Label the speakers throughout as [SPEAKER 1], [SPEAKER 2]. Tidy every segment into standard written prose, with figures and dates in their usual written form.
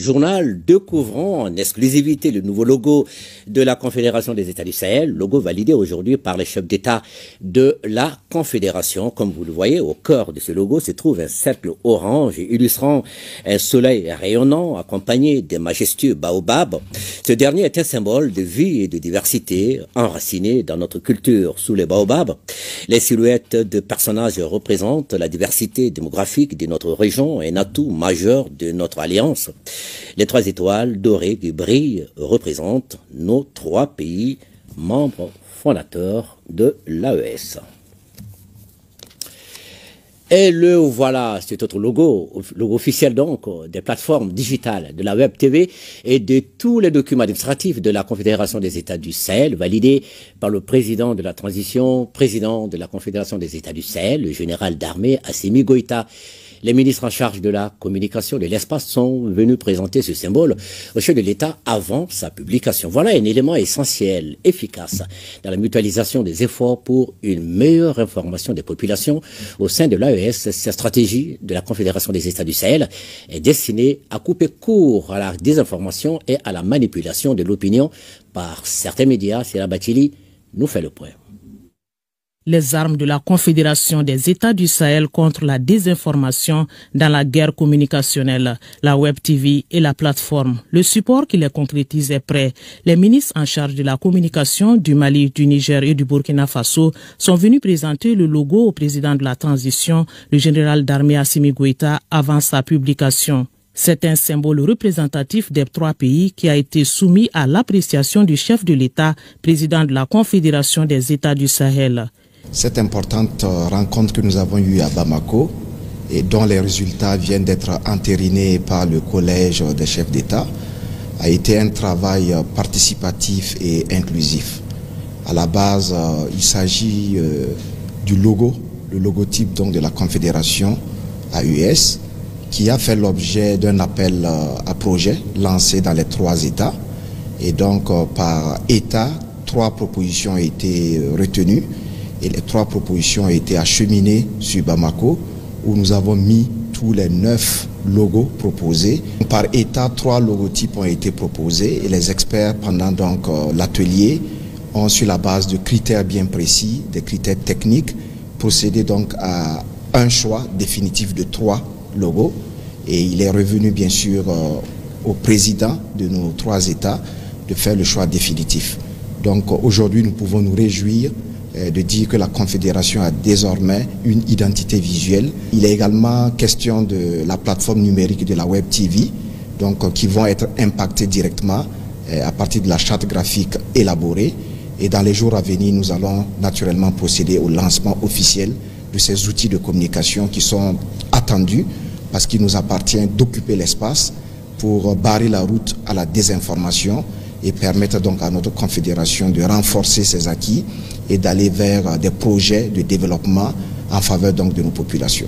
[SPEAKER 1] journal, découvrons en exclusivité le nouveau logo de la Confédération des États du Sahel, logo validé aujourd'hui par les chefs d'État de la Confédération. Comme vous le voyez, au cœur de ce logo se trouve un cercle orange illustrant un soleil rayonnant accompagné des majestueux baobabs. Ce dernier est un symbole de vie et de diversité enraciné dans notre culture. Sous les baobabs, les silhouettes de personnages représentent la diversité démographique de notre région, un atout majeur de notre alliance. Les 3 étoiles dorées qui brillent représentent nos 3 pays membres fondateurs de l'AES. Et le voilà, c'est notre logo officiel donc des plateformes digitales de la Web TV et de tous les documents administratifs de la Confédération des États du Sahel, validés par le président de la transition, président de la Confédération des États du Sahel, le général d'armée Assimi Goïta. Les ministres en charge de la communication de l'espace sont venus présenter ce symbole au chef de l'État avant sa publication. Voilà un élément essentiel, efficace dans la mutualisation des efforts pour une meilleure information des populations au sein de l'AES. Cette stratégie de la Confédération des États du Sahel est destinée à couper court à la désinformation et à la manipulation de l'opinion par certains médias. Sera Batili nous fait le point.
[SPEAKER 2] Les armes de la Confédération des États du Sahel contre la désinformation dans la guerre communicationnelle, la Web TV et la plateforme. Le support qui les concrétise est prêt. Les ministres en charge de la communication du Mali, du Niger et du Burkina Faso sont venus présenter le logo au président de la transition, le général d'armée Assimi Goïta, avant sa publication. C'est un symbole représentatif des 3 pays qui a été soumis à l'appréciation du chef de l'État, président de la Confédération des États du Sahel.
[SPEAKER 3] Cette importante rencontre que nous avons eue à Bamako et dont les résultats viennent d'être entérinés par le Collège des chefs d'État a été un travail participatif et inclusif. À la base, il s'agit du logo, le logotype donc de la Confédération AES, qui a fait l'objet d'un appel à projet lancé dans les 3 États. Et donc, par État, 3 propositions ont été retenues. Et les 3 propositions ont été acheminées sur Bamako, où nous avons mis tous les 9 logos proposés. Par État, 3 logotypes ont été proposés et les experts, pendant donc l'atelier, ont, sur la base de critères bien précis, des critères techniques, procédé donc à un choix définitif de 3 logos. Et il est revenu bien sûr au président de nos 3 États de faire le choix définitif. Donc aujourd'hui, nous pouvons nous réjouir de dire que la Confédération a désormais une identité visuelle. Il est également question de la plateforme numérique de la Web TV, donc qui vont être impactées directement à partir de la charte graphique élaborée. Et dans les jours à venir, nous allons naturellement procéder au lancement officiel de ces outils de communication qui sont attendus parce qu'il nous appartient d'occuper l'espace pour barrer la route à la désinformation et permettre donc à notre confédération de renforcer ses acquis et d'aller vers des projets de développement en faveur donc de nos populations.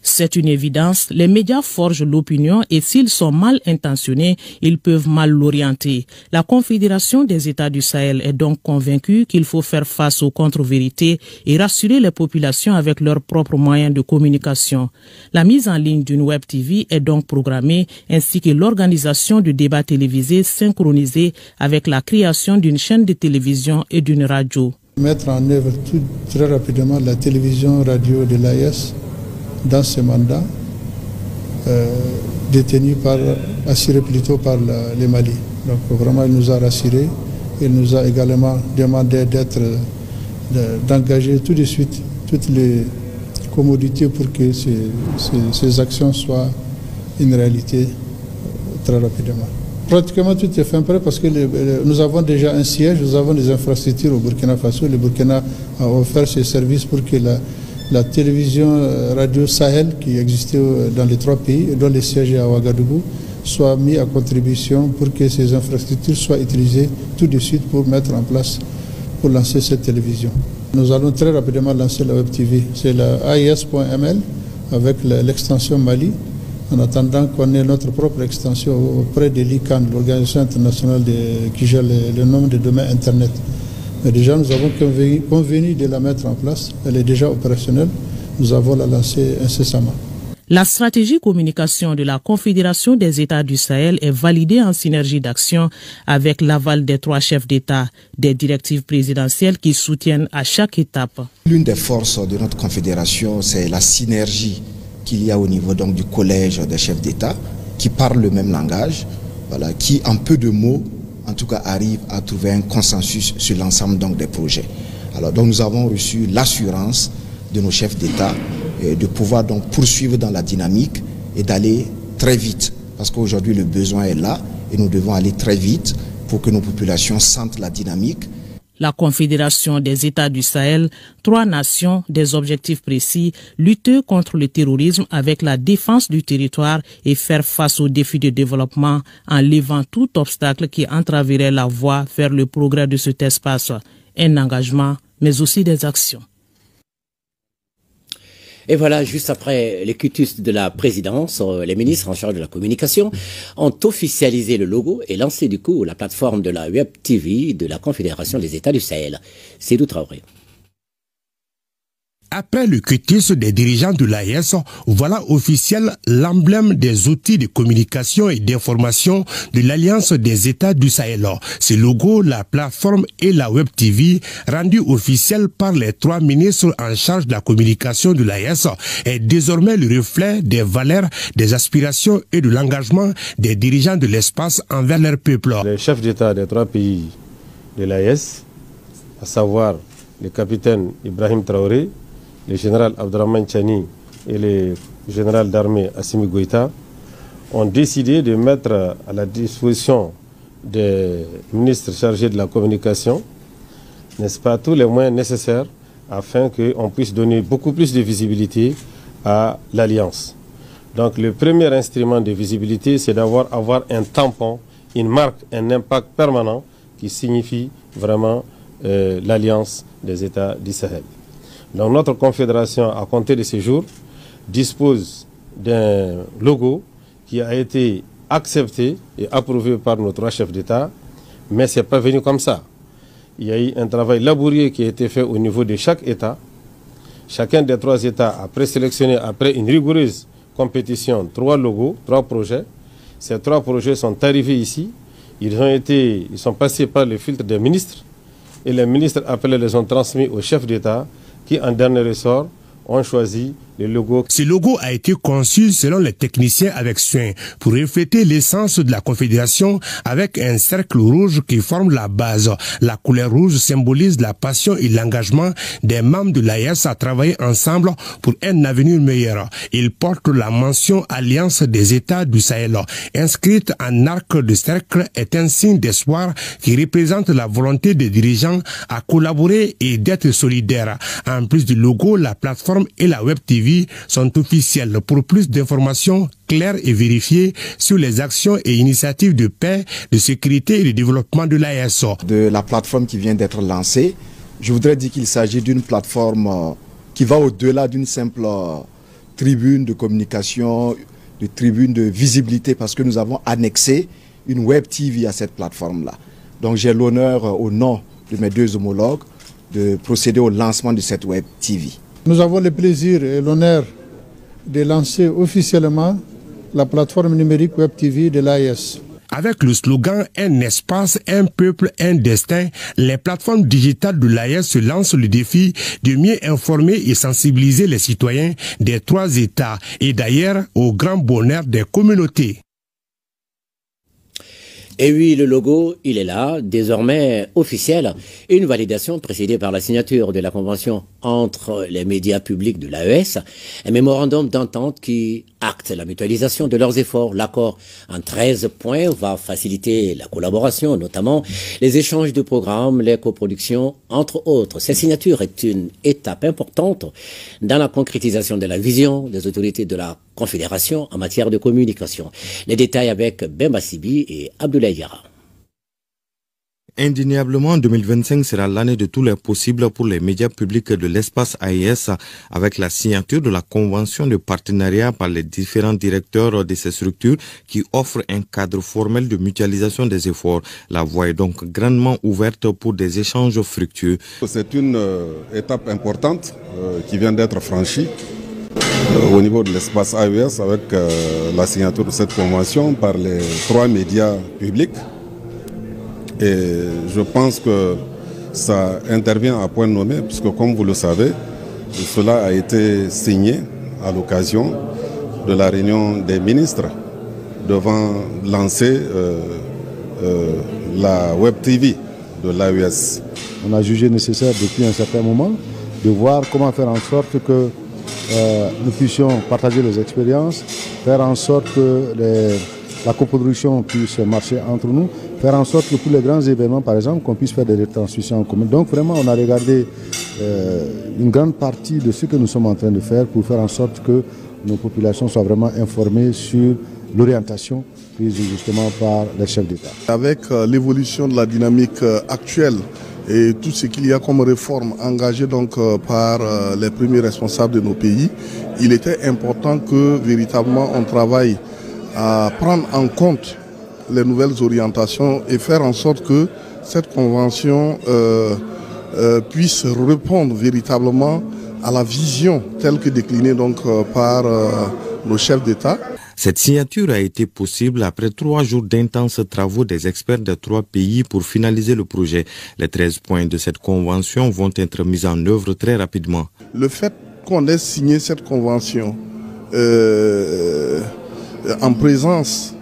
[SPEAKER 2] C'est une évidence, les médias forgent l'opinion et s'ils sont mal intentionnés, ils peuvent mal l'orienter. La Confédération des États du Sahel est donc convaincue qu'il faut faire face aux contre-vérités et rassurer les populations avec leurs propres moyens de communication. La mise en ligne d'une Web TV est donc programmée, ainsi que l'organisation de débats télévisés synchronisés avec la création d'une chaîne de télévision et d'une radio.
[SPEAKER 4] Mettre en œuvre très rapidement la télévision-radio de l'AES dans ce mandat, assuré plutôt par les Mali. Donc vraiment, il nous a rassurés. Il nous a également demandé d'engager tout de suite toutes les commodités pour que ces actions soient une réalité très rapidement. Pratiquement tout est fait prêt parce que nous avons déjà un siège, nous avons des infrastructures au Burkina Faso. Le Burkina a offert ses services pour que la télévision radio Sahel qui existait dans les 3 pays, dont les sièges à Ouagadougou, soit mis à contribution pour que ces infrastructures soient utilisées tout de suite pour mettre en place, pour lancer cette télévision. Nous allons très rapidement lancer la Web TV. C'est la AES.ml avec l'extension Mali, en attendant qu'on ait notre propre extension auprès de l'ICANN, l'organisation internationale qui gère le nombre de domaines Internet. Mais déjà, nous avons convenu de la mettre en place. Elle est déjà opérationnelle. Nous avons la lancer incessamment.
[SPEAKER 2] La stratégie communication de la Confédération des États du Sahel est validée en synergie d'action avec l'aval des 3 chefs d'État, des directives présidentielles qui soutiennent à chaque étape.
[SPEAKER 3] L'une des forces de notre confédération, c'est la synergie qu'il y a au niveau donc du collège des chefs d'État qui parlent le même langage, voilà, qui en peu de mots, en tout cas, arrivent à trouver un consensus sur l'ensemble donc des projets. Alors donc nous avons reçu l'assurance de nos chefs d'État de pouvoir donc poursuivre dans la dynamique et d'aller très vite, parce qu'aujourd'hui le besoin est là et nous devons aller très vite pour que nos populations sentent la dynamique.
[SPEAKER 2] La Confédération des États du Sahel, 3 nations, des objectifs précis, lutter contre le terrorisme avec la défense du territoire et faire face aux défis de développement en levant tout obstacle qui entraverait la voie vers le progrès de cet espace. Un engagement, mais aussi des actions.
[SPEAKER 1] Et voilà, juste après les quitus de la présidence, les ministres en charge de la communication ont officialisé le logo et lancé du coup la plateforme de la Web TV de la Confédération des États du Sahel. C'est Traoré.
[SPEAKER 5] Après le quitus des dirigeants de l'AES, voilà officiel l'emblème des outils de communication et d'information de l'Alliance des États du Sahel. Ce logo, la plateforme et la Web TV, rendu officiel par les 3 ministres en charge de la communication de l'AES, est désormais le reflet des valeurs, des aspirations et de l'engagement des dirigeants de l'espace envers leur peuple.
[SPEAKER 6] Les chefs d'État des 3 pays de l'AES, à savoir le capitaine Ibrahim Traoré, le général Abdrahman Chani et le général d'armée Assimi Goïta, ont décidé de mettre à la disposition des ministres chargés de la communication, n'est-ce pas, tous les moyens nécessaires afin qu'on puisse donner beaucoup plus de visibilité à l'Alliance. Donc le premier instrument de visibilité, c'est d'avoir un tampon, une marque, un impact permanent qui signifie vraiment l'Alliance des États du Sahel. Donc notre confédération, à compter de ces jours, dispose d'un logo qui a été accepté et approuvé par nos 3 chefs d'État, mais ce n'est pas venu comme ça. Il y a eu un travail laborieux qui a été fait au niveau de chaque État. Chacun des 3 États a présélectionné après une rigoureuse compétition 3 logos, 3 projets. Ces 3 projets sont arrivés ici. Ils sont passés par le filtre des ministres et les ministres appelés les ont transmis aux chefs d'État qui, en dernier ressort, ont choisi le logo.
[SPEAKER 5] Ce logo a été conçu selon les techniciens avec soin pour refléter l'essence de la Confédération avec un cercle rouge qui forme la base. La couleur rouge symbolise la passion et l'engagement des membres de l'AES à travailler ensemble pour un avenir meilleur. Il porte la mention Alliance des États du Sahel. Inscrite en arc de cercle est un signe d'espoir qui représente la volonté des dirigeants à collaborer et d'être solidaires. En plus du logo, la plateforme et la Web TV sont officielles. Pour plus d'informations claires et vérifiées sur les actions et initiatives de paix, de sécurité et de développement de l'AES.
[SPEAKER 3] De la plateforme qui vient d'être lancée, je voudrais dire qu'il s'agit d'une plateforme qui va au-delà d'une simple tribune de communication, de tribune de visibilité, parce que nous avons annexé une Web TV à cette plateforme-là. Donc j'ai l'honneur, au nom de mes 2 homologues, de procéder au lancement de cette Web TV.
[SPEAKER 4] Nous avons le plaisir et l'honneur de lancer officiellement la plateforme numérique Web TV de l'AES.
[SPEAKER 5] Avec le slogan « Un espace, un peuple, un destin », les plateformes digitales de l'AES se lancent le défi de mieux informer et sensibiliser les citoyens des 3 États et d'ailleurs au grand bonheur des communautés.
[SPEAKER 1] Et oui, le logo, il est là, désormais officiel. Une validation précédée par la signature de la convention entre les médias publics de l'AES, un mémorandum d'entente qui acte la mutualisation de leurs efforts. L'accord en 13 points va faciliter la collaboration, notamment les échanges de programmes, les coproductions, entre autres. Cette signature est une étape importante dans la concrétisation de la vision des autorités de la Confédération en matière de communication. Les détails avec Bemba Sibi et Abdoulaye Diarra.
[SPEAKER 7] Indéniablement, 2025 sera l'année de tous les possibles pour les médias publics de l'espace AES avec la signature de la convention de partenariat par les différents directeurs de ces structures qui offrent un cadre formel de mutualisation des efforts. La voie est donc grandement ouverte pour des échanges fructueux.
[SPEAKER 8] C'est une étape importante qui vient d'être franchie Au niveau de l'espace AES, avec la signature de cette convention par les 3 médias publics. Et je pense que ça intervient à point nommé, puisque comme vous le savez, cela a été signé à l'occasion de la réunion des ministres devant lancer la Web TV de l'AES.
[SPEAKER 9] On a jugé nécessaire depuis un certain moment de voir comment faire en sorte que nous puissions partager les expériences, faire en sorte que la coproduction puisse marcher entre nous, faire en sorte que pour les grands événements, par exemple, qu'on puisse faire des retransmissions en commun. Donc vraiment, on a regardé une grande partie de ce que nous sommes en train de faire pour faire en sorte que nos populations soient vraiment informées sur l'orientation prise justement par les chefs d'État.
[SPEAKER 10] Avec l'évolution de la dynamique actuelle et tout ce qu'il y a comme réforme engagée donc par les premiers responsables de nos pays, il était important que véritablement on travaille à prendre en compte les nouvelles orientations et faire en sorte que cette convention puisse répondre véritablement à la vision telle que déclinée donc par nos chefs d'État.
[SPEAKER 7] Cette signature a été possible après 3 jours d'intenses travaux des experts de 3 pays pour finaliser le projet. Les 13 points de cette convention vont être mis en œuvre très rapidement.
[SPEAKER 10] Le fait qu'on ait signé cette convention en présence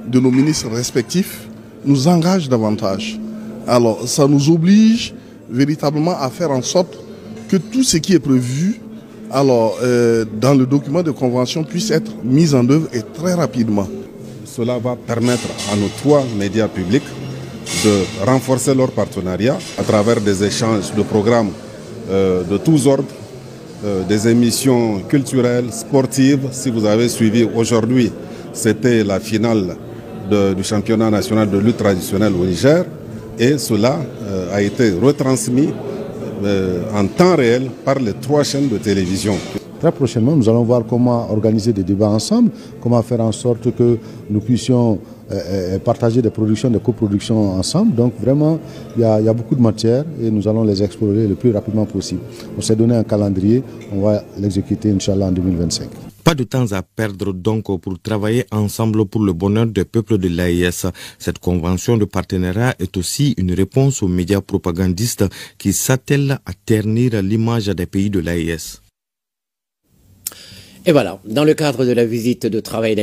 [SPEAKER 10] de nos ministres respectifs nous engage davantage. Alors ça nous oblige véritablement à faire en sorte que tout ce qui est prévu dans le document de convention puisse être mis en œuvre et très rapidement.
[SPEAKER 8] Cela va permettre à nos 3 médias publics de renforcer leur partenariat à travers des échanges de programmes de tous ordres, des émissions culturelles, sportives. Si vous avez suivi aujourd'hui, c'était la finale du championnat national de lutte traditionnelle au Niger et cela a été retransmis en temps réel par les 3 chaînes de télévision.
[SPEAKER 9] Très prochainement, nous allons voir comment organiser des débats ensemble, comment faire en sorte que nous puissions partager des productions, des coproductions ensemble. Donc vraiment, il y a beaucoup de matière et nous allons les explorer le plus rapidement possible. On s'est donné un calendrier, on va l'exécuter, Inch'Allah, en 2025.
[SPEAKER 7] Pas de temps à perdre donc pour travailler ensemble pour le bonheur des peuples de l'AES. Cette convention de partenariat est aussi une réponse aux médias propagandistes qui s'attellent à ternir l'image des pays de l'AES.
[SPEAKER 1] Et voilà, dans le cadre de la visite de travail